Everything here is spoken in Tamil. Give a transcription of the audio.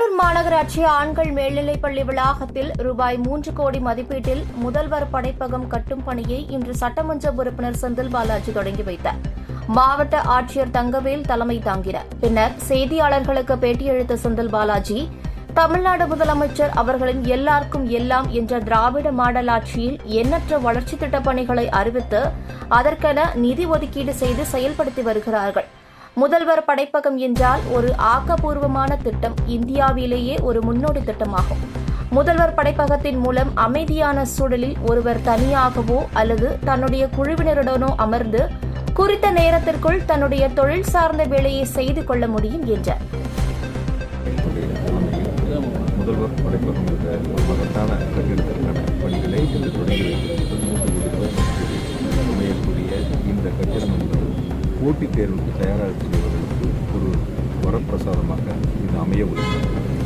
கடலூர் மாநகராட்சி ஆண்கள் மேல்நிலைப்பள்ளி வளாகத்தில் ரூபாய் 3 கோடி மதிப்பீட்டில் முதல்வர் படைப்பகம் கட்டும் பணியை இன்று சட்டமன்ற உறுப்பினர் செந்தில் பாலாஜி தொடங்கி வைத்தார். மாவட்ட ஆட்சியர் தங்கவேல் தலைமை தாங்கினார். பின்னர் செய்தியாளர்களுக்கு பேட்டியளித்த செந்தில் பாலாஜி, தமிழ்நாடு முதலமைச்சர் அவர்களின் எல்லாருக்கும் எல்லாம் என்ற திராவிட மாடல் ஆட்சியில் எண்ணற்ற வளர்ச்சித் திட்டப் பணிகளை அறிவித்து அதற்கென நிதி ஒதுக்கீடு செய்து செயல்படுத்தி வருகிறார்கள். முதல்வர் படைப்பகம் என்றால் ஒரு ஆக்கப்பூர்வமான திட்டம், இந்தியாவிலேயே ஒரு முன்னோடி திட்டமாகும். முதல்வர் படைப்பகத்தின் மூலம் அமைதியான சூழலில் ஒருவர் தனியாகவோ அல்லது தன்னுடைய குழுவினருடனோ அமர்ந்து குறித்த நேரத்திற்குள் தன்னுடைய தொழில் சார்ந்த வேலையை செய்து கொள்ள முடியும் என்றார். முதல்வர் படைப்பகம் என்ற ஒரு மகத்தான கட்டிடத்திற்கான பணிகளை இன்று தொடங்கி அமையக்கூடிய இந்த கட்டிடம் என்பது போட்டித் தேர்வுக்கு தயாராக செய்வதற்கு ஒரு வரப்பிரசாதமாக இது அமைய உள்ளது.